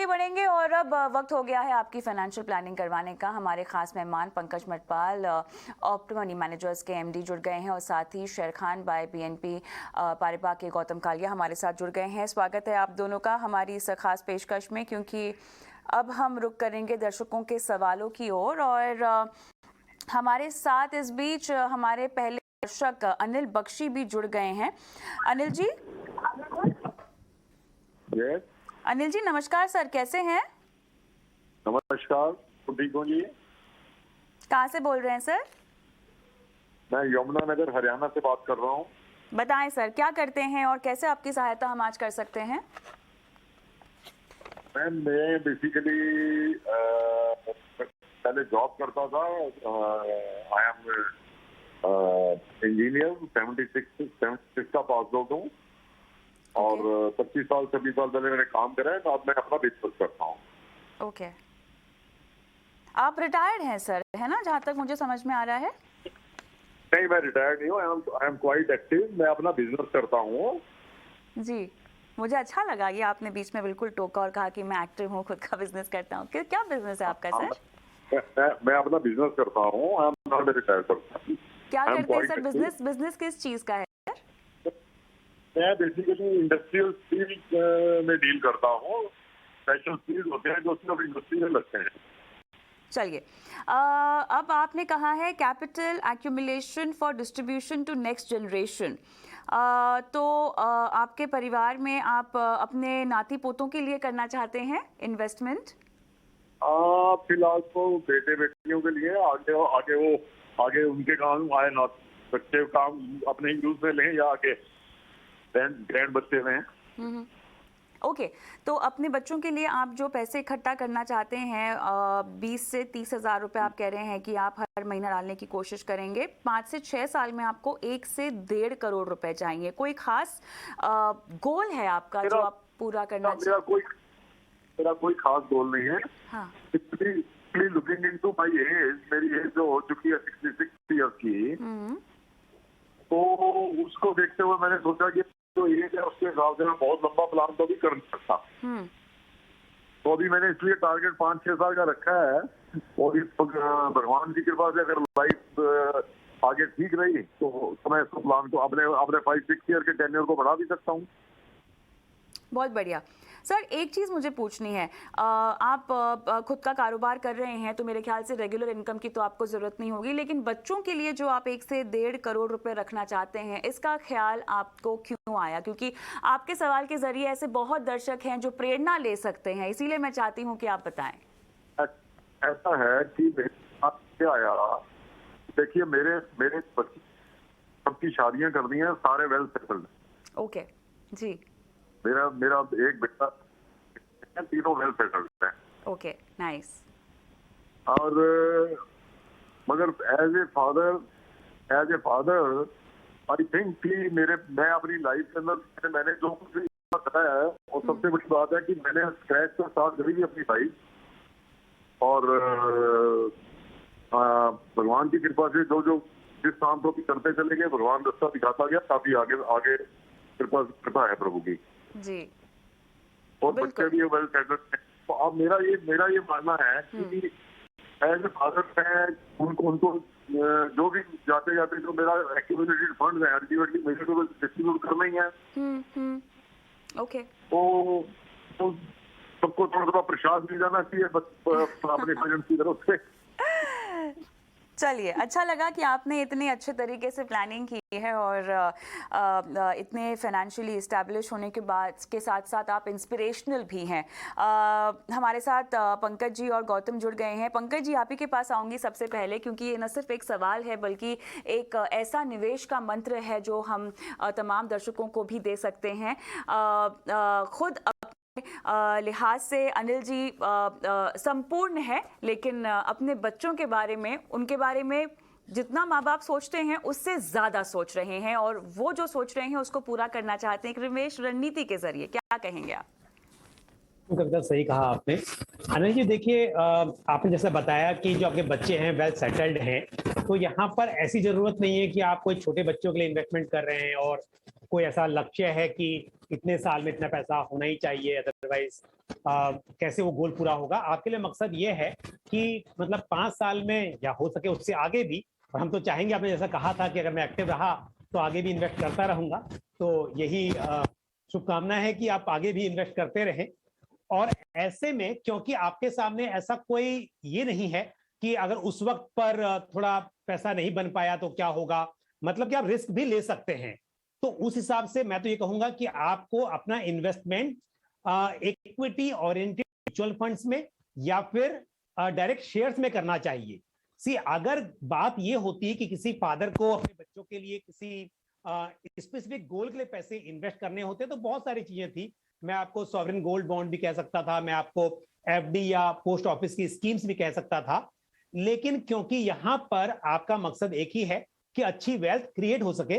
आगे बढ़ेंगे और अब वक्त हो गया है आपकी फाइनेंशियल प्लानिंग करवाने का। हमारे खास मेहमान Pankaj Matpal optima money managers के एमडी जुड़ गए हैं और साथ ही शेर खान बाय बीएनपी पारिपा के गौतम कालिया हमारे साथ जुड़ गए हैं। स्वागत है आप दोनों का हमारी इस खास पेशकश में, क्योंकि अब हम रुक करेंगे दर्शकों के सवालों की ओर और हमारे साथ इस बीच हमारे पहले दर्शक अनिल बख्शी भी जुड़ गए हैं। अनिल जी। yes. अनिल जी नमस्कार सर, कैसे हैं? नमस्कार, ठीक हूँ जी। कहाँ से बोल रहे हैं सर? मैं यमुनानगर हरियाणा से बात कर रहा हूँ। बताएं सर, क्या करते हैं और कैसे आपकी सहायता हम आज कर सकते हैं? मैं बेसिकली पहले जॉब करता था। आई एम इंजीनियर, 76 का पास आउट हूँ और 25 साल 26 साल पहले मैंने काम करा है, तो अब मैं अपना बिजनेस करता हूँ। ओके। आप रिटायर्ड हैं सर, है ना, जहाँ तक मुझे समझ में आ रहा है? नहीं, मैं रिटायर्ड नहीं हूँ। I am quite active. मैं अपना बिजनेस करता हूँ जी। मुझे अच्छा लगा ये आपने बीच में बिल्कुल टोका और कहा कि मैं एक्टिव हूँ, खुद का बिजनेस करता हूँ। क्या बिजनेस है आपका सर? मैं अपना बिजनेस करता हूँ। I am not retired person. क्या करते हैं सर? बिजनेस किस चीज का है? मैं बेसिकली इंडस्ट्रियल स्टील में डील करता हूँ। स्पेशल स्टील होते हैं जो सिर्फ इंडस्ट्री में लगते हैं। चलिए, अब आपने कहा है capital accumulation for distribution to next generation. तो आपके परिवार में आप अपने नाती पोतों के लिए करना चाहते हैं इन्वेस्टमेंट? फिलहाल तो बेटे बेटियों के लिए, आगे उनके काम आए ना, बच्चे काम अपने यूज में लें या आगे ग्रैंड बच्चे में। ओके। तो अपने बच्चों के लिए आप जो पैसे इकट्ठा करना चाहते हैं, 20 से 30 हज़ार रुपये आप कह रहे हैं कि आप हर महीना डालने की कोशिश करेंगे। 5 से 6 साल में आपको 1 से 1.5 करोड़ रुपए चाहिए। कोई खास गोल है आपका जो आप पूरा करना चाहते हैं? मेरा कोई खास गोल नहीं है। हाँ। लुकिंग इनटू माय एज, मेरी एज जो हो चुकी है 66 ईयर्स की, तो उसको देखते हुए मैंने सोचा कि तो एज है उसके हिसाब से मैं बहुत लंबा प्लान तो भी कर नहीं सकता। तो अभी मैंने इसलिए टारगेट 5-6 साल का रखा है और भगवान की कृपा से अगर लाइफ आगे ठीक रही तो मैं इसको प्लान को अपने 5-6 ईयर के टेन्योर को बढ़ा भी सकता हूँ। बहुत बढ़िया सर। एक चीज़ मुझे पूछनी है, आप खुद का कारोबार कर रहे हैं तो मेरे ख्याल से रेगुलर इनकम की तो आपको ज़रूरत नहीं होगी, लेकिन बच्चों के लिए जो आप 1 से 1.5 करोड़ रुपए रखना चाहते हैं, इसका ख्याल आपको क्यों आया? क्योंकि आपके सवाल के जरिए ऐसे बहुत दर्शक हैं जो प्रेरणा ले सकते हैं, इसीलिए मैं चाहती हूँ कि आप बताएं। ऐसा है कि क्या आया, देखिए मेरे बच्चे सबकी शादियां कर दी हैं, सारे वेल सेटल्ड। ओके जी। मेरा एक बेटा, तीनों वेल सेटल्ड हैं। Okay, nice. और मगर as a father I think कि मैं अपनी लाइफ के अंदर मैंने जो कुछ बताया है, और सबसे बड़ी बात है कि मैंने स्क्रैच से स्टार्ट करी थी अपनी लाइफ, और भगवान की कृपा से जो जिस काम को भी करते चले गए, भगवान रास्ता दिखाता गया, काफी आगे कृपा है प्रभु की जी। और बच्चे भी वेल सेटल्ड हैं। तो अब मेरा ये मानना है कि एज ए फादर मैं उनको जो भी जाते जो मेरा एक्यूमुलेटेड फंड है अल्टीमेटली मेरे को डिस्ट्रीब्यूट करना ही है। ओके। तो सबको थोड़ा प्रसाद मिल जाना चाहिए अपने पेरेंट्स की तरफ से। चलिए, अच्छा लगा कि आपने इतने अच्छे तरीके से प्लानिंग की है और इतने फाइनेंशियली इस्टेब्लिश होने के बाद के साथ साथ आप इंस्पिरेशनल भी हैं। हमारे साथ पंकज जी और गौतम जुड़ गए हैं। पंकज जी, आप ही के पास आऊँगी सबसे पहले, क्योंकि ये न सिर्फ एक सवाल है बल्कि एक ऐसा निवेश का मंत्र है जो हम तमाम दर्शकों को भी दे सकते हैं। खुद लिहाज से अनिल जी संपूर्ण है, लेकिन अपने बच्चों के बारे में, उनके बारे में जितना माँ बाप सोचते हैं उससे ज़्यादा सोच रहे हैं और वो जो सोच रहे हैं उसको पूरा करना चाहते हैं एक निवेश रणनीति के जरिए। क्या कहेंगे आप? कविता, सही कहा आपने। अनिल जी देखिए, आपने जैसा बताया कि जो आपके बच्चे हैं वेल सेटल्ड हैं, तो यहाँ पर ऐसी जरूरत नहीं है कि आप कोई छोटे बच्चों के लिए इन्वेस्टमेंट कर रहे हैं और कोई ऐसा लक्ष्य है कि इतने साल में इतना पैसा होना ही चाहिए, अदरवाइज कैसे वो गोल पूरा होगा। आपके लिए मकसद ये है कि मतलब 5 साल में या हो सके उससे आगे भी, और हम तो चाहेंगे, आपने जैसा कहा था कि अगर मैं एक्टिव रहा तो आगे भी इन्वेस्ट करता रहूंगा, तो यही शुभकामना है कि आप आगे भी इन्वेस्ट करते रहें। और ऐसे में क्योंकि आपके सामने ऐसा कोई ये नहीं है कि अगर उस वक्त पर थोड़ा पैसा नहीं बन पाया तो क्या होगा, मतलब कि आप रिस्क भी ले सकते हैं। तो उस हिसाब से मैं तो ये कहूंगा कि आपको अपना investment equity oriented mutual funds में या फिर डायरेक्ट शेयर्स में करना चाहिए। सी अगर बात ये होती है कि किसी फादर को अपने बच्चों के लिए किसी स्पेसिफिक गोल के लिए पैसे इन्वेस्ट करने होते तो बहुत सारी चीजें थी। मैं आपको सॉवरेन गोल्ड बॉन्ड भी कह सकता था, मैं आपको एफडी या पोस्ट ऑफिस की स्कीम्स भी कह सकता था, लेकिन क्योंकि यहां पर आपका मकसद एक ही है कि अच्छी वेल्थ क्रिएट हो सके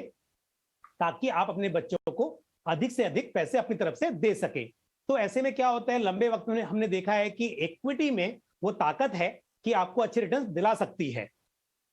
ताकि आप अपने बच्चों को अधिक से अधिक पैसे अपनी तरफ से दे सके। तो ऐसे में क्या होता है, लंबे वक्त में हमने देखा है कि इक्विटी में वो ताकत है कि आपको अच्छे रिटर्न दिला सकती है।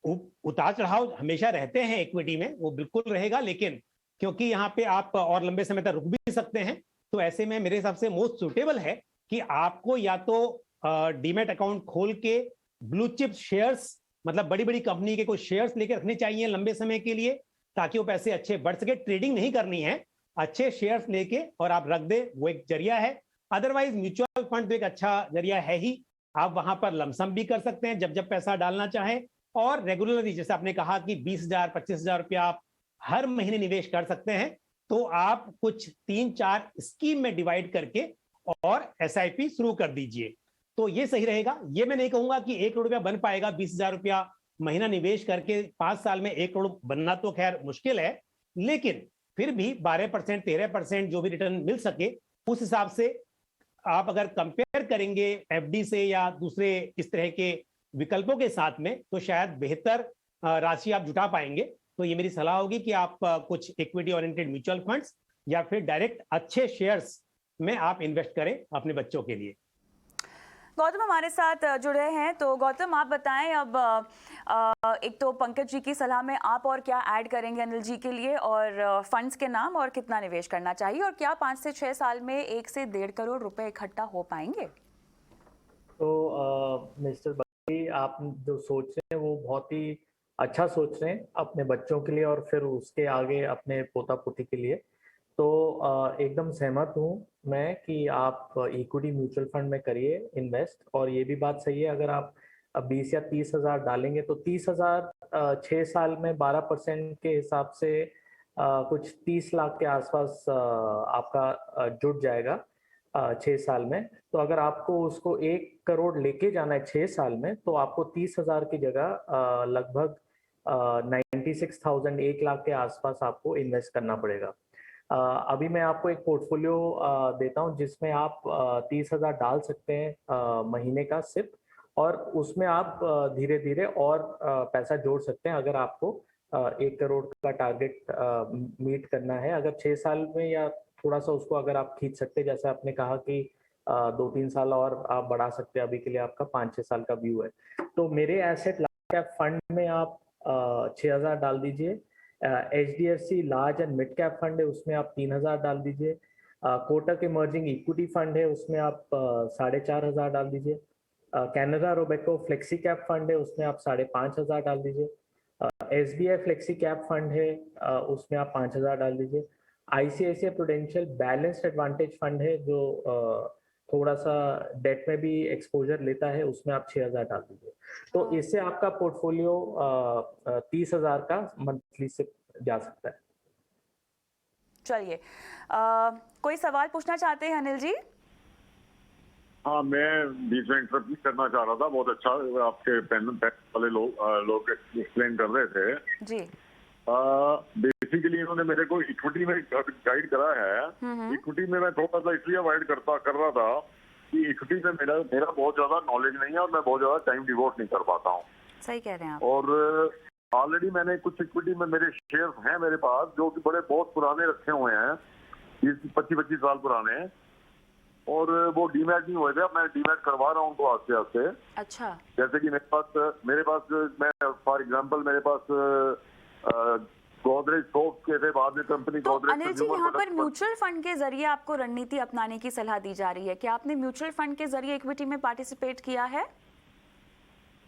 उतार चढ़ाव हमेशा रहते हैं इक्विटी में, वो बिल्कुल रहेगा, लेकिन क्योंकि यहाँ पे आप और लंबे समय तक रुक भी सकते हैं, तो ऐसे में मेरे हिसाब से मोस्ट सुटेबल है कि आपको या तो डीमैट अकाउंट खोल के ब्लू चिप शेयर्स, मतलब बड़ी बड़ी कंपनी के कोई शेयर्स लेके रखने चाहिए लंबे समय के लिए, ताकि वो पैसे अच्छे बढ़ सके। ट्रेडिंग नहीं करनी है, अच्छे शेयर्स लेके और आप रख दे, वो एक जरिया है। अदरवाइज म्यूचुअल फंड तो एक अच्छा जरिया है ही, आप वहां पर लमसम भी कर सकते हैं जब जब पैसा डालना चाहें, और रेगुलरली जैसे आपने कहा कि 20,000 25,000 रुपया आप हर महीने निवेश कर सकते हैं, तो आप कुछ 3-4 स्कीम में डिवाइड करके और एसआईपी शुरू कर दीजिए, तो ये सही रहेगा। ये मैं नहीं कहूंगा कि 1 करोड़ रुपया बन पाएगा, 20,000 रुपया महीना निवेश करके 5 साल में 1 करोड़ बनना तो खैर मुश्किल है, लेकिन फिर भी 12% 13% जो भी रिटर्न मिल सके, उस हिसाब से आप अगर कंपेयर करेंगे एफडी से या दूसरे इस तरह के विकल्पों के साथ में, तो शायद बेहतर राशि आप जुटा पाएंगे। तो ये मेरी सलाह होगी कि आप कुछ इक्विटी ओरिएंटेड म्यूचुअल फंड्स या फिर डायरेक्ट अच्छे शेयर्स में आप इन्वेस्ट करें अपने बच्चों के लिए। गौतम हमारे साथ जुड़े हैं, तो गौतम आप बताएं, अब एक तो पंकज जी की सलाह में आप और क्या ऐड करेंगे अनिल जी के लिए, और फंड्स के नाम और कितना निवेश करना चाहिए, और क्या 5 से 6 साल में 1 से 1.5 करोड़ रुपए इकट्ठा हो पाएंगे? तो मिस्टर भाई, आप जो सोच रहे हैं वो बहुत ही अच्छा सोच रहे हैं अपने बच्चों के लिए और फिर उसके आगे अपने पोता पोती के लिए। तो एकदम सहमत हूँ मैं कि आप इक्विटी म्यूचुअल फंड में करिए इन्वेस्ट, और ये भी बात सही है, अगर आप 20 या 30 हजार डालेंगे तो 30,000 6 साल में 12% के हिसाब से कुछ 30 लाख के आसपास आपका जुट जाएगा 6 साल में। तो अगर आपको उसको 1 करोड़ लेके जाना है 6 साल में, तो आपको 30,000 की जगह लगभग 96,000 1 लाख के आसपास आपको इन्वेस्ट करना पड़ेगा। अभी मैं आपको एक पोर्टफोलियो देता हूं जिसमें आप 30,000 डाल सकते हैं महीने का सिर्फ, और उसमें आप धीरे धीरे और पैसा जोड़ सकते हैं अगर आपको 1 करोड़ का टारगेट मीट करना है। अगर 6 साल में या थोड़ा सा उसको अगर आप खींच सकते हैं, जैसे आपने कहा कि 2-3 साल और आप बढ़ा सकते हैं, अभी के लिए आपका 5-6 साल का व्यू है, तो मेरे एसेट लार्ज कैप फंड में आप 6,000 डाल दीजिए। HDFC large and mid cap fund है, उसमें आप 3,000 डाल दीजिए। कोटक इमर्जिंग इक्विटी फंड है, उसमें आप 4,500 डाल दीजिए। Canara Robeco flexi cap fund है, उसमें आप 5,500 डाल दीजिए। SBI फ्लेक्सी कैप फंड है, उसमें आप 5,000 डाल दीजिए। ICICI prudential balanced advantage fund है, जो थोड़ा सा डेट में भी एक्सपोजर लेता है, उसमें आप 6,000 डाल दीजिए। तो इससे आपका पोर्टफोलियो 30,000 का मंथली से जा सकता है। चलिए, कोई सवाल पूछना चाहते हैं अनिल जी? हाँ, मैं बीच में इंटरप्ट करना चाह रहा था। बहुत अच्छा आपके पैनल वाले लोग एक्सप्लेन कर रहे थे जी। बेसिकली इन्होंने मेरे को इक्विटी में गाइड करा है। इक्विटी में मैं थोड़ा सा इसलिए अवॉइड कर रहा था कि इक्विटी में मेरा बहुत ज्यादा नॉलेज नहीं है और मैं बहुत ज्यादा टाइम डिवोट नहीं कर पाता हूँ। सही कह रहे हैं आप। और ऑलरेडी मैंने कुछ इक्विटी में मेरे शेयर्स हैं मेरे पास, जो कि बड़े बहुत पुराने रखे हुए हैं, 25-25 साल पुराने, और वो डीमैट नहीं हुए थे। अब मैं डीमैट करवा रहा हूँ उनको आस्ते आस्ते। अच्छा। जैसे कि मेरे पास मैं फॉर एग्जांपल मेरे पास गोदरेज सोप्स के थे, बाद में कंपनी तो गोदरेज अनिल जी, कंज्यूमर यहाँ पर प्रोडक्ट्स म्यूचुअल फंड के जरिए आपको रणनीति अपनाने की सलाह दी जा रही है। क्या आपने म्यूचुअल फंड के जरिए इक्विटी में पार्टिसिपेट किया है?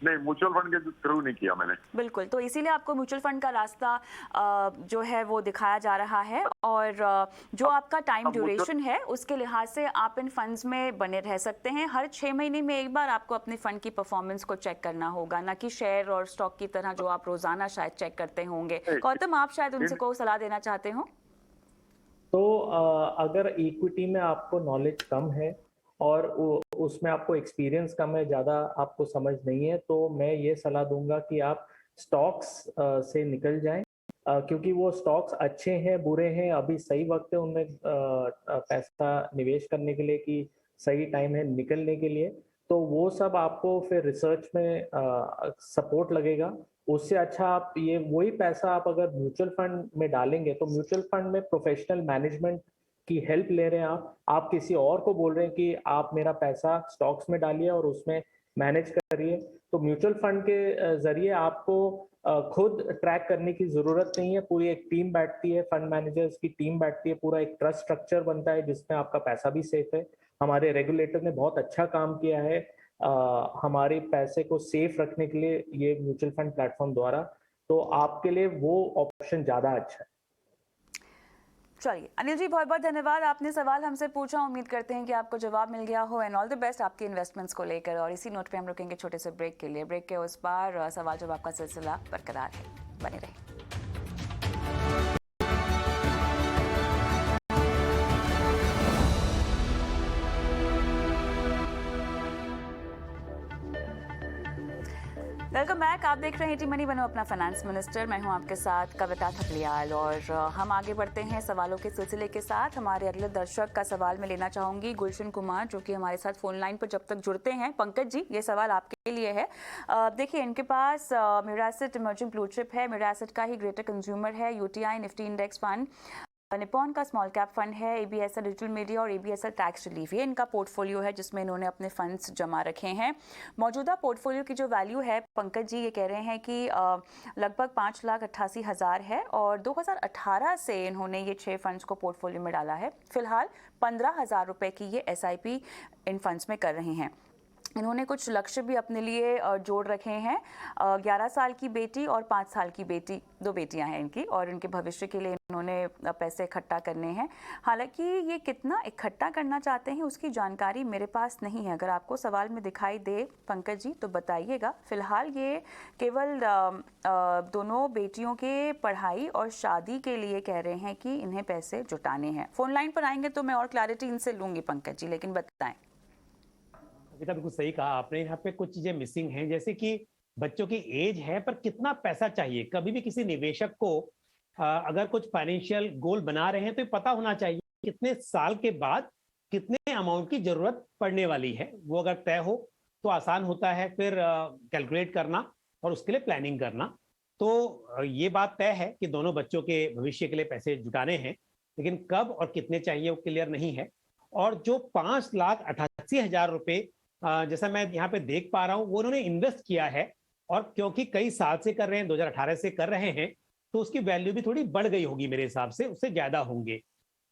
नहीं, म्यूचुअल फंड के थ्रू नहीं किया मैंने। बिल्कुल, तो इसीलिए आपको म्यूचुअल फंड का रास्ता जो है वो दिखाया जा रहा है, और जो आपका टाइम ड्यूरेशन है उसके लिहाज से आप इन फंड्स में बने रह सकते हैं। हर 6 महीने में एक बार आपको अपने फंड की परफॉर्मेंस को चेक करना होगा, ना कि शेयर और स्टॉक की तरह जो आप रोजाना शायद चेक करते होंगे। गौतम, आप शायद उनसे कोई सलाह देना चाहते हो? तो अगर इक्विटी में आपको नॉलेज कम है और उसमें आपको एक्सपीरियंस कम है, ज़्यादा आपको समझ नहीं है, तो मैं ये सलाह दूंगा कि आप स्टॉक्स से निकल जाएं, क्योंकि वो स्टॉक्स अच्छे हैं बुरे हैं, अभी सही वक्त है उनमें पैसा निवेश करने के लिए कि सही टाइम है निकलने के लिए। तो वो सब आपको फिर रिसर्च में सपोर्ट लगेगा। उससे अच्छा आप ये वही पैसा आप अगर म्यूचुअल फंड में डालेंगे, तो म्यूचुअल फंड में प्रोफेशनल मैनेजमेंट की हेल्प ले रहे हैं आप किसी और को बोल रहे हैं कि आप मेरा पैसा स्टॉक्स में डालिए और उसमें मैनेज करिए। तो म्यूचुअल फंड के जरिए आपको खुद ट्रैक करने की जरूरत नहीं है, पूरी एक टीम बैठती है, फंड मैनेजर्स की टीम बैठती है, पूरा एक ट्रस्ट स्ट्रक्चर बनता है जिसमें आपका पैसा भी सेफ है। हमारे रेगुलेटर ने बहुत अच्छा काम किया है हमारे पैसे को सेफ रखने के लिए ये म्यूचुअल फंड प्लेटफॉर्म द्वारा, तो आपके लिए वो ऑप्शन ज्यादा अच्छा है। चलिए अनिल जी, बहुत बहुत धन्यवाद, आपने सवाल हमसे पूछा, उम्मीद करते हैं कि आपको जवाब मिल गया हो, एंड ऑल द बेस्ट आपके इन्वेस्टमेंट्स को लेकर। और इसी नोट पे हम रुकेंगे छोटे से ब्रेक के लिए। ब्रेक के उस पार सवाल जवाब का सिलसिला बरकरार है, बने रहिए। वेलकम बैक, आप देख रहे हैं टी मनी, बनो अपना फाइनेंस मिनिस्टर। मैं हूं आपके साथ कविता थपलियाल, और हम आगे बढ़ते हैं सवालों के सिलसिले के साथ। हमारे अगले दर्शक का सवाल मैं लेना चाहूँगी, गुलशन कुमार, जो कि हमारे साथ फोन लाइन पर जब तक जुड़ते हैं। पंकज जी, ये सवाल आपके लिए है। देखिए, इनके पास मिरासेट इमर्जिंग ब्लू चिप है, मिरासेट का ही ग्रेटर कंज्यूमर है, UTI Nifty index fund, Nippon का स्मॉल कैप फंड है, एबीएसएल डिजिटल मीडिया और एबीएसएल टैक्स रिलीफ, ये इनका पोर्टफोलियो है जिसमें इन्होंने अपने फंड्स जमा रखे हैं। मौजूदा पोर्टफोलियो की जो वैल्यू है, पंकज जी ये कह रहे हैं कि लगभग 5,88,000 है, और 2018 से इन्होंने ये 6 फंड्स को पोर्टफोलियो में डाला है। फिलहाल 15,000 रुपये की ये एसआईपी इन फंड्स में कर रहे हैं। इन्होंने कुछ लक्ष्य भी अपने लिए जोड़ रखे हैं। 11 साल की बेटी और 5 साल की बेटी, 2 बेटियां हैं इनकी, और इनके भविष्य के लिए इन्होंने पैसे इकट्ठा करने हैं। हालांकि ये कितना इकट्ठा करना चाहते हैं उसकी जानकारी मेरे पास नहीं है। अगर आपको सवाल में दिखाई दे पंकज जी तो बताइएगा। फिलहाल ये केवल दोनों बेटियों के पढ़ाई और शादी के लिए कह रहे हैं कि इन्हें पैसे जुटाने हैं। फोन लाइन पर आएंगे तो मैं और क्लैरिटी इनसे लूँगी पंकज जी, लेकिन बताएं। बिल्कुल सही कहा आपने, यहाँ पे कुछ चीजें मिसिंग हैं, जैसे कि बच्चों की एज है पर कितना पैसा चाहिए। कभी भी किसी निवेशक को अगर कुछ फाइनेंशियल गोल बना रहे हैं तो पता होना चाहिए कितने साल के बाद कितने अमाउंट की जरूरत पड़ने वाली है। वो अगर तय हो तो आसान होता है फिर कैलकुलेट करना और उसके लिए प्लानिंग करना। तो ये बात तय है कि दोनों बच्चों के भविष्य के लिए पैसे जुटाने हैं, लेकिन कब और कितने चाहिए वो क्लियर नहीं है। और जो 5,88,000 रुपये जैसा मैं यहाँ पे देख पा रहा हूँ वो उन्होंने इन्वेस्ट किया है, और क्योंकि कई साल से कर रहे हैं, 2018 से कर रहे हैं, तो उसकी वैल्यू भी थोड़ी बढ़ गई होगी मेरे हिसाब से, उससे ज्यादा होंगे।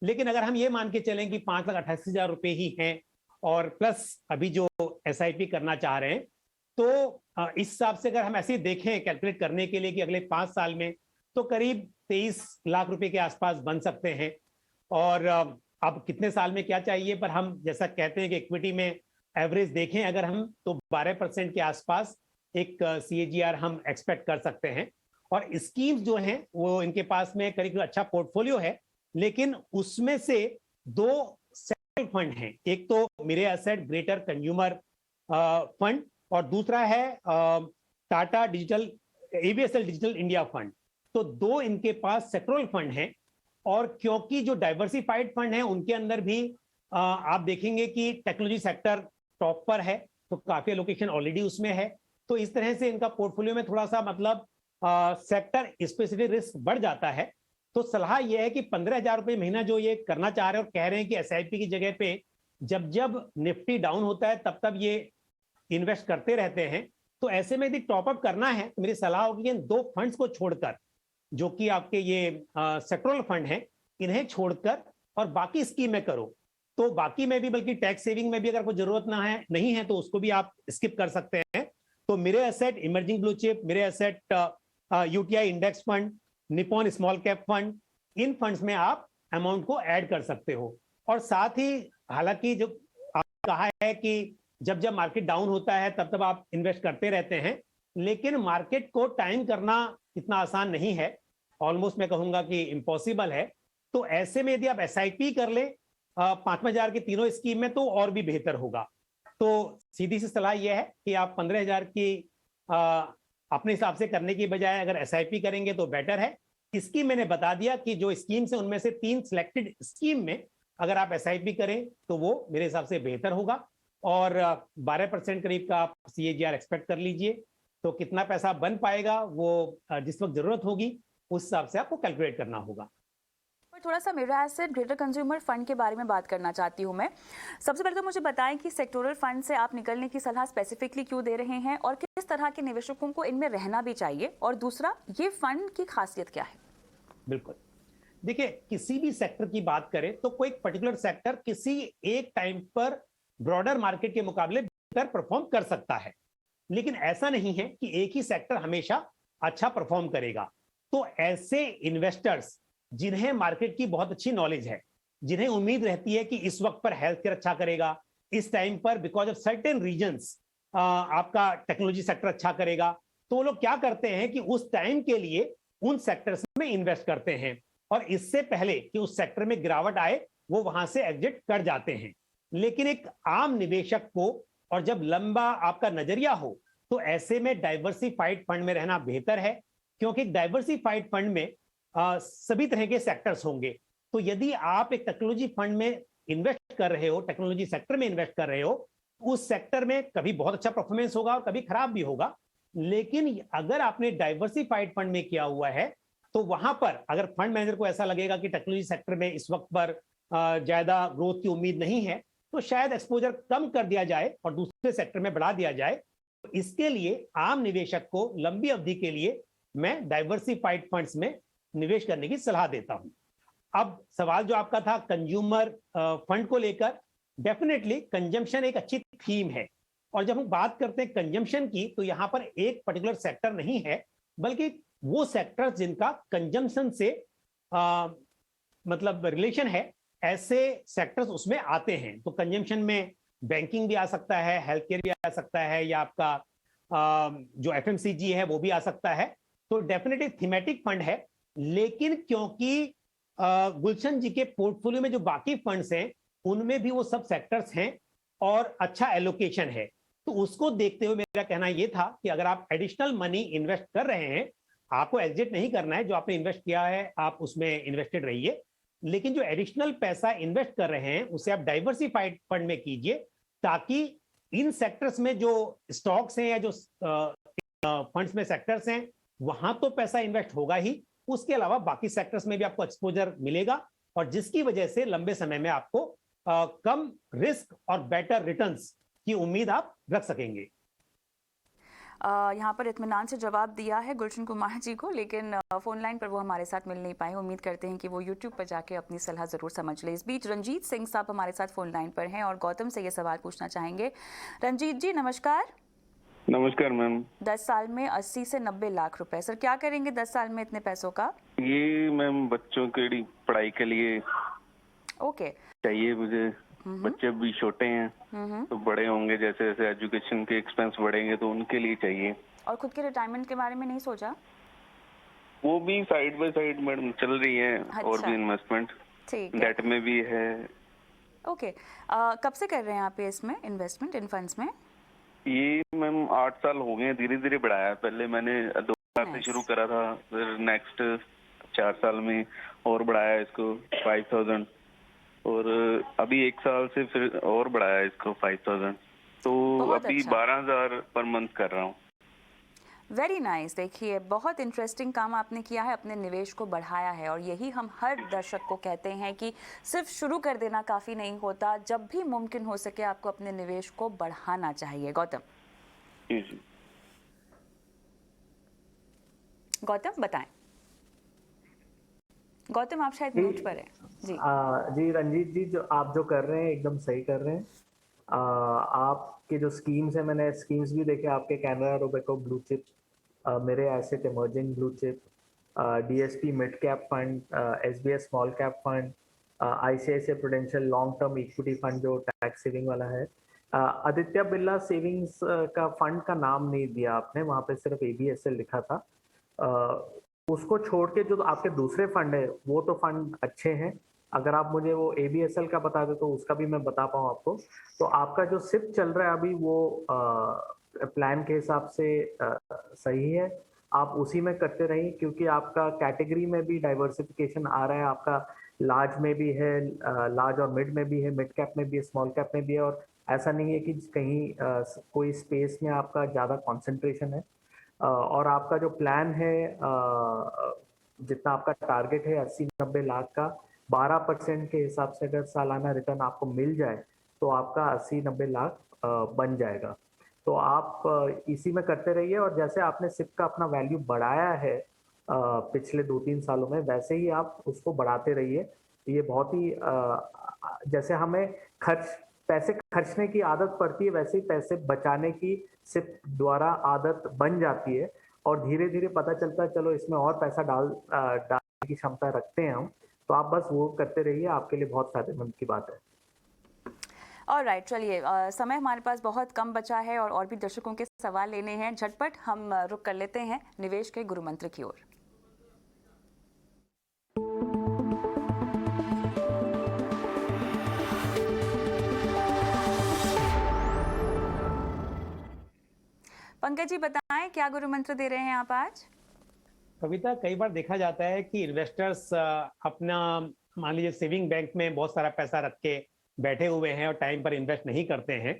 लेकिन अगर हम ये मान के चलें कि 5,88,000 रुपये ही हैं और प्लस अभी जो एसआईपी करना चाह रहे हैं, तो इस हिसाब से अगर हम ऐसे ही देखें कैलकुलेट करने के लिए कि अगले 5 साल में तो करीब 23 लाख रुपए के आसपास बन सकते हैं। और अब कितने साल में क्या चाहिए, पर हम जैसा कहते हैं कि इक्विटी में एवरेज देखें अगर हम तो 12% के आसपास एक CAGR हम एक्सपेक्ट कर सकते हैं। और स्कीम्स जो हैं वो इनके पास में करीब अच्छा पोर्टफोलियो है, लेकिन उसमें से 2 सेक्टरल फंड हैं, एक तो मेरे एसेट ग्रेटर कंज्यूमर फंड और दूसरा है Tata digital ABSL digital India fund. तो 2 इनके पास सेक्टरल फंड हैं, और क्योंकि जो डाइवर्सिफाइड फंड है उनके अंदर भी आप देखेंगे कि टेक्नोलॉजी सेक्टर टॉप पर है, तो काफी लोकेशन ऑलरेडी उसमें है। तो इस तरह से इनका पोर्टफोलियो में थोड़ा सा मतलब सेक्टर स्पेसिफिक रिस्क बढ़ जाता है। तो सलाह यह है कि 15,000 रुपये महीना जो ये करना चाह रहे हैं और कह रहे हैं कि एसआईपी की जगह पे जब जब निफ्टी डाउन होता है तब तब ये इन्वेस्ट करते रहते हैं, तो ऐसे में यदि टॉपअप करना है तो मेरी सलाह होगी कि इन 2 फंड्स को छोड़कर जो कि आपके ये सेक्टोरल फंड हैं, इन्हें छोड़कर और बाकी स्कीमें करो, तो बाकी में भी बल्कि टैक्स सेविंग में भी अगर कोई जरूरत ना है नहीं है तो उसको भी आप स्किप कर सकते हैं। तो मेरे एसेट इमर्जिंग ब्लू चिप, मेरे asset UTI index fund, Nippon small cap fund, इन फंड्स में आप अमाउंट को ऐड कर सकते हो। और साथ ही हालांकि जो आपने कहा है कि जब जब मार्केट डाउन होता है तब तब आप इन्वेस्ट करते रहते हैं, लेकिन मार्केट को टाइम करना इतना आसान नहीं है, ऑलमोस्ट मैं कहूंगा कि इम्पॉसिबल है। तो ऐसे में यदि आप एसआईपी कर ले 5,000 की तीनों स्कीम में तो और भी बेहतर होगा। तो सीधी सी सलाह यह है कि आप 15,000 की अपने हिसाब से करने की बजाय अगर एसआईपी करेंगे तो बेटर है। इसकी मैंने बता दिया कि जो स्कीम से उनमें से 3 सिलेक्टेड स्कीम में अगर आप एसआईपी करें तो वो मेरे हिसाब से बेहतर होगा। और 12% करीब का आप सीएजीआर एक्सपेक्ट कर लीजिए। तो कितना पैसा बन पाएगा वो जिस वक्त जरूरत होगी उस हिसाब से आपको कैलकुलेट करना होगा। और थोड़ा सा मेरा एसेट ग्रेटर कंज्यूमर फंड के बारे में बात करना चाहती हूँ मैं। सबसे पहले तो मुझे बताएं कि सेक्टोरल फंड से आप निकलने की सलाह स्पेसिफिकली क्यों दे रहे हैं और किस तरह के निवेशकों को इनमें रहना भी चाहिए, और दूसरा ये फंड की खासियत क्या है? बिल्कुल, देखिए किसी भी सेक्टर की बात करें तो कोई पर्टिकुलर सेक्टर किसी एक टाइम पर ब्रॉडर मार्केट के मुकाबले बेहतर परफॉर्म कर सकता है, लेकिन ऐसा नहीं है कि एक ही सेक्टर हमेशा अच्छा परफॉर्म करेगा। तो ऐसे इन्वेस्टर्स जिन्हें मार्केट की बहुत अच्छी नॉलेज है, जिन्हें उम्मीद रहती है कि इस वक्त पर हेल्थ केयर अच्छा करेगा, इस टाइम पर बिकॉज ऑफ सर्टेन रीजंस आपका टेक्नोलॉजी सेक्टर अच्छा करेगा, तो वो लोग क्या करते हैं कि उस टाइम के लिए उन सेक्टर्स में इन्वेस्ट करते हैं और इससे पहले कि उस सेक्टर में गिरावट आए वो वहां से एग्जिट कर जाते हैं। लेकिन एक आम निवेशक को, और जब लंबा आपका नजरिया हो, तो ऐसे में डाइवर्सिफाइड फंड में रहना बेहतर है, क्योंकि डाइवर्सिफाइड फंड में सभी तरह के सेक्टर्स होंगे। तो यदि आप एक टेक्नोलॉजी फंड में इन्वेस्ट कर रहे हो, टेक्नोलॉजी सेक्टर में इन्वेस्ट कर रहे हो, उस सेक्टर में कभी बहुत अच्छा परफॉर्मेंस होगा और कभी खराब भी होगा। लेकिन अगर आपने डाइवर्सिफाइड फंड में किया हुआ है तो वहां पर अगर फंड मैनेजर को ऐसा लगेगा कि टेक्नोलॉजी सेक्टर में इस वक्त पर ज्यादा ग्रोथ की उम्मीद नहीं है, तो शायद एक्सपोजर कम कर दिया जाए और दूसरे सेक्टर में बढ़ा दिया जाए। तो इसके लिए आम निवेशक को लंबी अवधि के लिए मैं डाइवर्सिफाइड फंड्स में निवेश करने की सलाह देता हूं। अब सवाल जो आपका था कंज्यूमर फंड को लेकर, डेफिनेटली कंजम्पशन एक अच्छी थीम है, और जब हम बात करते हैं कंजम्पशन की तो यहां पर एक पर्टिकुलर सेक्टर नहीं है, बल्कि वो सेक्टर्स जिनका कंजम्पशन से मतलब रिलेशन है, ऐसे सेक्टर्स उसमें आते हैं। तो कंजम्पशन में बैंकिंग भी आ सकता है, हेल्थ केयर भी आ सकता है, या आपका जो एफएमसीजी है वो भी आ सकता है। तो डेफिनेटली थीमेटिक फंड है, लेकिन क्योंकि गुलशन जी के पोर्टफोलियो में जो बाकी फंड्स हैं उनमें भी वो सब सेक्टर्स हैं और अच्छा एलोकेशन है, तो उसको देखते हुए मेरा कहना ये था कि अगर आप एडिशनल मनी इन्वेस्ट कर रहे हैं, आपको एग्जिट नहीं करना है, जो आपने इन्वेस्ट किया है आप उसमें इन्वेस्टेड रहिए, लेकिन जो एडिशनल पैसा इन्वेस्ट कर रहे हैं उसे आप डाइवर्सिफाइड फंड में कीजिए, ताकि इन सेक्टर्स में जो स्टॉक्स हैं या जो फंड्स में सेक्टर्स हैं वहां तो पैसा इन्वेस्ट होगा ही, उसके अलावा बाकी सेक्टर्स में भी आपको एक्सपोजर मिलेगा, और जिसकी वजह से लंबे समय में आपको कम रिस्क और बेटर रिटर्न्स की उम्मीद आप रख सकेंगे। यहाँ पर इत्मीनान से जवाब दिया है गुलशन कुमार जी को, लेकिन फोन लाइन पर वो हमारे साथ मिल नहीं पाए। उम्मीद करते हैं कि वो यूट्यूब पर जाके अपनी सलाह ज़रूर समझ ले। इस बीच रंजीत सिंह साहब हमारे साथ फोन लाइन पर हैं और गौतम से ये सवाल पूछना चाहेंगे। रंजीत जी नमस्कार। नमस्कार मैम। 10 साल में 80 से 90 लाख रुपए, सर क्या करेंगे 10 साल में इतने पैसों का? ये मैम बच्चों की पढ़ाई के लिए ओके चाहिए मुझे। बच्चे भी छोटे हैं तो बड़े होंगे, जैसे जैसे एजुकेशन के एक्सपेंस बढ़ेंगे तो उनके लिए चाहिए। और खुद के रिटायरमेंट के बारे में नहीं सोचा? वो भी साइड बाय साइड मैडम चल रही है। अच्छा। और भी इन्वेस्टमेंट ठीक है, डेट में भी है। ओके। कब से कर रहे हैं आप इसमें इन्वेस्टमेंट इन फंड्स में? ये मैम 8 साल हो गए, धीरे धीरे बढ़ाया। पहले मैंने 2000 से शुरू करा था, फिर नेक्स्ट 4 साल में और बढ़ाया इसको 5000, और अभी 1 साल से फिर और बढ़ाया इसको 5000, तो अभी अच्छा। 12,000 पर मंथ कर रहा हूँ। Very nice. देखिए बहुत इंटरेस्टिंग काम आपने किया है, अपने निवेश को बढ़ाया है, और यही हम हर दर्शक को कहते हैं कि सिर्फ शुरू कर देना काफ़ी नहीं होता, जब भी मुमकिन हो सके आपको अपने निवेश को बढ़ाना चाहिए। गौतम जी। गौतम बताएं। गौतम आप शायद जी म्यूट पर हैं। जी जी रंजीत जी, जो आप जो कर रहे हैं एकदम सही कर रहे हैं। आपके जो स्कीम्स है, मैंने स्कीम्स भी देखे आपके, कैनरा रोबेको ब्लू चिप, मेरे asset emerging blue chip, DSP mid cap fund, SBS small cap fund, ICICI prudential long term equity fund जो टैक्स सेविंग वाला है, आदित्य बिरला सेविंग्स का फंड का नाम नहीं दिया आपने, वहां पे सिर्फ एबीएसएल लिखा था। उसको छोड़ के जो आपके दूसरे फंड है वो तो फंड अच्छे हैं। अगर आप मुझे वो एबीएसएल का बता दे तो उसका भी मैं बता पाऊँ आपको। तो आपका जो सिप चल रहा है अभी वो प्लान के हिसाब से सही है, आप उसी में करते रहिए, क्योंकि आपका कैटेगरी में भी डाइवर्सिफिकेशन आ रहा है। आपका लार्ज में भी है, लार्ज और मिड में भी है, मिड कैप में भी है, स्मॉल कैप में भी है, और ऐसा नहीं है कि कहीं कोई स्पेस में आपका ज़्यादा कॉन्सेंट्रेशन है। और आपका जो प्लान है, जितना आपका टारगेट है 80-90 लाख का, 12% के हिसाब से अगर सालाना रिटर्न आपको मिल जाए तो आपका 80-90 लाख बन जाएगा। तो आप इसी में करते रहिए, और जैसे आपने सिप का अपना वैल्यू बढ़ाया है पिछले 2-3 सालों में, वैसे ही आप उसको बढ़ाते रहिए। ये बहुत ही जैसे हमें पैसे खर्चने की आदत पड़ती है, वैसे ही पैसे बचाने की सिप द्वारा आदत बन जाती है, और धीरे धीरे पता चलता है चलो इसमें और पैसा डालने की क्षमता रखते हैं हम। तो आप बस वो करते रहिए, आपके लिए बहुत फायदेमंद की बात है। ऑलराइट, चलिए समय हमारे पास बहुत कम बचा है और भी दर्शकों के सवाल लेने हैं। झटपट हम रुक कर लेते हैं निवेश के गुरु मंत्र की ओर। पंकज जी बताएं, क्या गुरु मंत्र दे रहे हैं आप आज? कविता, कई बार देखा जाता है कि इन्वेस्टर्स अपना मान लीजिए सेविंग बैंक में बहुत सारा पैसा रख के बैठे हुए हैं और टाइम पर इन्वेस्ट नहीं करते हैं।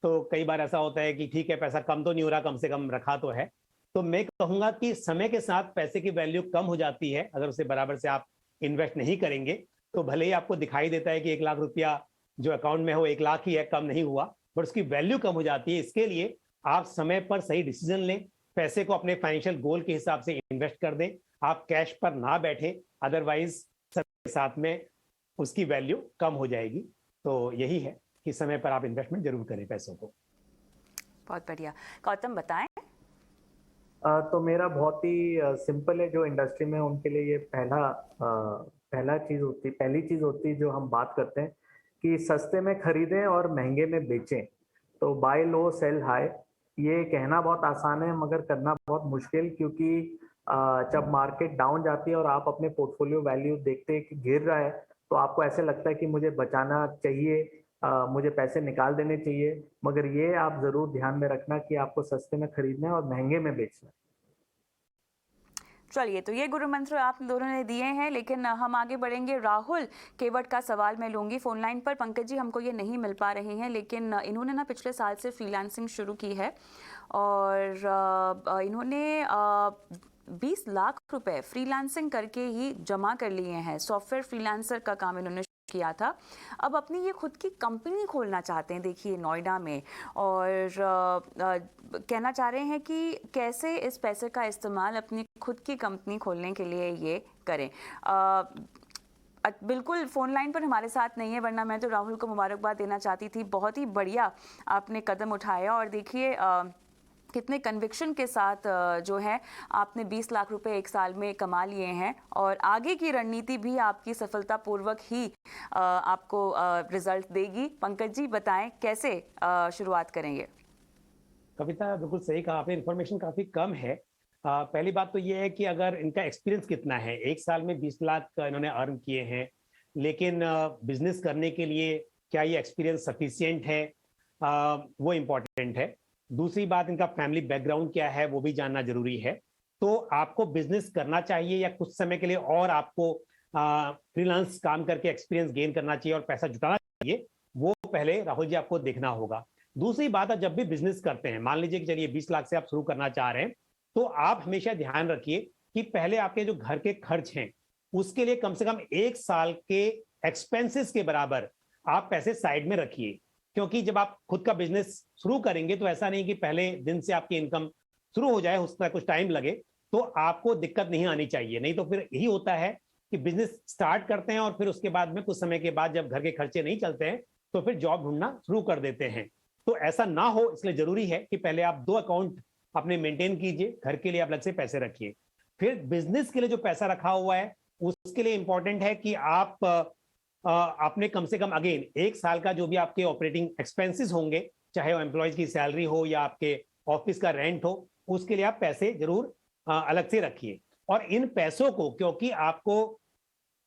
तो कई बार ऐसा होता है कि ठीक है पैसा कम तो नहीं हो रहा, कम से कम रखा तो है। तो मैं कहूंगा कि समय के साथ पैसे की वैल्यू कम हो जाती है अगर उसे बराबर से आप इन्वेस्ट नहीं करेंगे। तो भले ही आपको दिखाई देता है कि 1 लाख रुपया जो अकाउंट में हो 1 लाख ही है, कम नहीं हुआ, बट उसकी वैल्यू कम हो जाती है। इसके लिए आप समय पर सही डिसीजन लें, पैसे को अपने फाइनेंशियल गोल के हिसाब से इन्वेस्ट कर दें, आप कैश पर ना बैठे, अदरवाइज समय साथ में उसकी वैल्यू कम हो जाएगी। तो यही है कि समय पर आप इन्वेस्टमेंट जरूर करें पैसों को। बहुत बढ़िया, गौतम बताएं। तो मेरा बहुत ही सिंपल है, जो इंडस्ट्री में उनके लिए ये पहली चीज होती जो हम बात करते हैं कि सस्ते में खरीदें और महंगे में बेचें। तो बाय लो सेल हाई, ये कहना बहुत आसान है मगर करना बहुत मुश्किल, क्योंकि जब मार्केट डाउन जाती है और आप अपने पोर्टफोलियो वैल्यू देखते हैं कि गिर रहा है, तो आपको ऐसे लगता है कि मुझे बचाना चाहिए, मुझे पैसे निकाल देने चाहिए। मगर ये आप जरूर ध्यान में रखना कि आपको सस्ते में खरीदना है और महंगे में बेचना है। चलिए, तो ये गुरु मंत्र आप दोनों ने दिए हैं, लेकिन हम आगे बढ़ेंगे। राहुल केवट का सवाल मैं लूंगी फोन लाइन पर। पंकज जी हमको ये नहीं मिल पा रहे हैं, लेकिन इन्होंने ना पिछले साल से फ्रीलांसिंग शुरू की है और इन्होंने 20 लाख रुपए फ्रीलांसिंग करके ही जमा कर लिए हैं। सॉफ्टवेयर फ्रीलांसर का काम इन्होंने किया था, अब अपनी ये खुद की कंपनी खोलना चाहते हैं, देखिए नोएडा में, और कहना चाह रहे हैं कि कैसे इस पैसे का इस्तेमाल अपनी खुद की कंपनी खोलने के लिए ये करें। बिल्कुल फ़ोन लाइन पर हमारे साथ नहीं है, वरना मैं तो राहुल को मुबारकबाद देना चाहती थी। बहुत ही बढ़िया आपने कदम उठाया, और देखिए कितने कन्विक्शन के साथ जो है आपने 20 लाख रुपए 1 साल में कमा लिए हैं, और आगे की रणनीति भी आपकी सफलतापूर्वक ही आपको रिजल्ट देगी। पंकज जी बताएं कैसे शुरुआत करेंगे? कविता, बिल्कुल सही कहा आपने, इन्फॉर्मेशन काफी कम है। पहली बात तो ये है कि अगर इनका एक्सपीरियंस कितना है, 1 साल में 20 लाख इन्होंने अर्न किए हैं, लेकिन बिजनेस करने के लिए क्या ये एक्सपीरियंस सफिशिएंट है, वो इम्पोर्टेंट है। दूसरी बात, इनका फैमिली बैकग्राउंड क्या है वो भी जानना जरूरी है। तो आपको बिजनेस करना चाहिए या कुछ समय के लिए और आपको फ्रीलांस काम करके एक्सपीरियंस गेन करना चाहिए और पैसा जुटाना चाहिए, वो पहले राहुल जी आपको देखना होगा। दूसरी बात है, जब भी बिजनेस करते हैं, मान लीजिए कि चलिए 20 लाख से आप शुरू करना चाह रहे हैं, तो आप हमेशा ध्यान रखिए कि पहले आपके जो घर के खर्च हैं उसके लिए कम से कम 1 साल के एक्सपेंसेस के बराबर आप पैसे साइड में रखिए। क्योंकि जब आप खुद का बिजनेस शुरू करेंगे तो ऐसा नहीं कि पहले दिन से आपकी इनकम शुरू हो जाए, उसका कुछ टाइम लगे, तो आपको दिक्कत नहीं आनी चाहिए। नहीं तो फिर यही होता है कि बिजनेस स्टार्ट करते हैं और फिर उसके बाद में कुछ समय के बाद जब घर के खर्चे नहीं चलते हैं तो फिर जॉब ढूंढना शुरू कर देते हैं। तो ऐसा ना हो इसलिए जरूरी है कि पहले आप 2 अकाउंट अपने मेंटेन कीजिए, घर के लिए आप अलग से पैसे रखिए, फिर बिजनेस के लिए जो पैसा रखा हुआ है उसके लिए इंपॉर्टेंट है कि आप आपने कम से कम अगेन 1 साल का जो भी आपके ऑपरेटिंग एक्सपेंसेस होंगे, चाहे वो एम्प्लॉयज की सैलरी हो या आपके ऑफिस का रेंट हो, उसके लिए आप पैसे जरूर अलग से रखिए। और इन पैसों को, क्योंकि आपको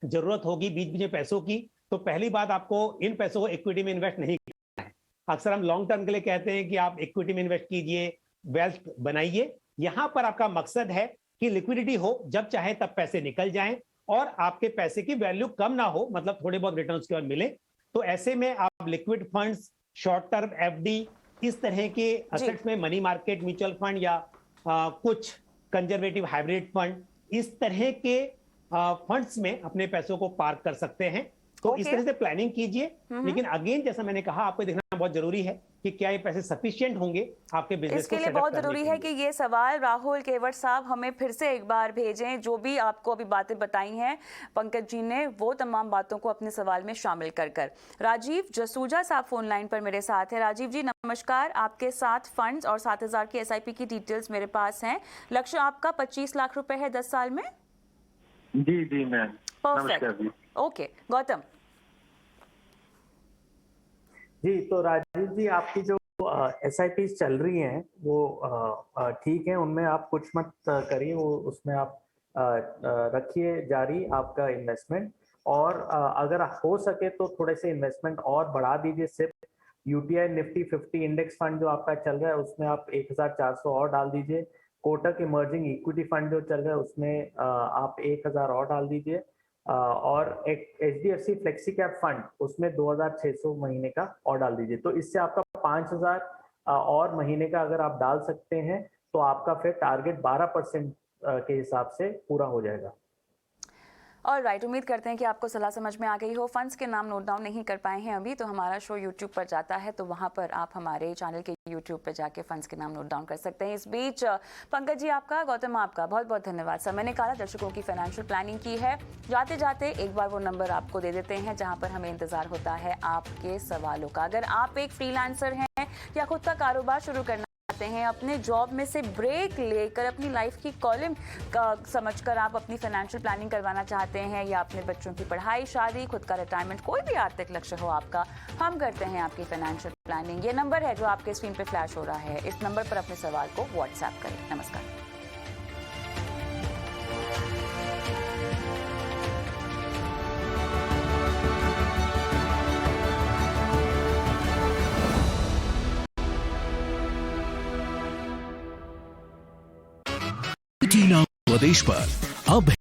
जरूरत होगी बीच बीच में पैसों की, तो पहली बात आपको इन पैसों को इक्विटी में इन्वेस्ट नहीं करना है। अक्सर हम लॉन्ग टर्म के लिए कहते हैं कि आप इक्विटी में इन्वेस्ट कीजिए, वेल्थ बनाइए। यहां पर आपका मकसद है कि लिक्विडिटी हो, जब चाहे तब पैसे निकल जाएं और आपके पैसे की वैल्यू कम ना हो, मतलब थोड़े बहुत रिटर्न्स के बाद मिले। तो ऐसे में आप liquid funds, short term FD, इस तरह के असेट्स में मनी मार्केट म्यूचुअल फंड या कुछ कंजर्वेटिव हाइब्रिड फंड, इस तरह के फंड्स में अपने पैसों को पार्क कर सकते हैं। तो इस तरह से प्लानिंग कीजिए। लेकिन अगेन जैसा मैंने कहा, आपको देखना बहुत जरूरी है कि क्या ये पैसे सफिशिएंट होंगे आपके बिजनेस इसके लिए बहुत जरूरी है कि ये सवाल राहुल केवट साहब हमें फिर से एक बार भेजें। जो भी आपको अभी बातें बताई हैं पंकज जी ने, वो तमाम बातों को अपने सवाल में शामिल कर राजीव जसूजा साहब फोन लाइन पर मेरे साथ हैं। राजीव जी नमस्कार। आपके 7 फंड्स और 7,000 की SIP की डिटेल्स मेरे पास हैं। लक्ष्य आपका 25 लाख रुपए है 10 साल में। जी जी ma'am, perfect. Okay Gautam ji. तो राजीव जी, आपकी जो SIPs चल रही हैं वो ठीक है, उनमें आप कुछ मत करिए, वो उसमें आप रखिए जारी आपका इन्वेस्टमेंट। और अगर हो सके तो थोड़े से इन्वेस्टमेंट और बढ़ा दीजिए। सिर्फ UTI निफ्टी 50 इंडेक्स फंड जो आपका चल रहा है उसमें आप 1,400 और डाल दीजिए। कोटक इमर्जिंग इक्विटी फंड जो चल रहा है उसमें आप 1,000 और डाल दीजिए। और एक HDFC फ्लेक्सी कैप फंड, उसमें 2,600 महीने का और डाल दीजिए। तो इससे आपका 5,000 और महीने का अगर आप डाल सकते हैं तो आपका फिर टारगेट 12% के हिसाब से पूरा हो जाएगा। ऑलराइट, उम्मीद करते हैं कि आपको सलाह समझ में आ गई हो। फंड्स के नाम नोट डाउन नहीं कर पाए हैं अभी, तो हमारा शो YouTube पर जाता है, तो वहां पर आप हमारे चैनल के YouTube पर जाके फंड्स के नाम नोट डाउन कर सकते हैं। इस बीच पंकज जी आपका, गौतम आपका बहुत बहुत धन्यवाद। समय निकाला, दर्शकों की फाइनेंशियल प्लानिंग की है। जाते जाते एक बार वो नंबर आपको दे देते हैं जहाँ पर हमें इंतजार होता है आपके सवालों का। अगर आप एक फ्रीलांसर हैं या खुद का कारोबार शुरू करना हैं, अपने जॉब में से ब्रेक लेकर अपनी लाइफ की कॉलम समझकर आप अपनी फाइनेंशियल प्लानिंग करवाना चाहते हैं, या अपने बच्चों की पढ़ाई, शादी, खुद का रिटायरमेंट, कोई भी आर्थिक लक्ष्य हो आपका, हम करते हैं आपकी फाइनेंशियल प्लानिंग। ये नंबर है जो आपके स्क्रीन पे फ्लैश हो रहा है, इस नंबर पर अपने सवाल को व्हाट्सएप करें। नमस्कार। स्वदेश पर अब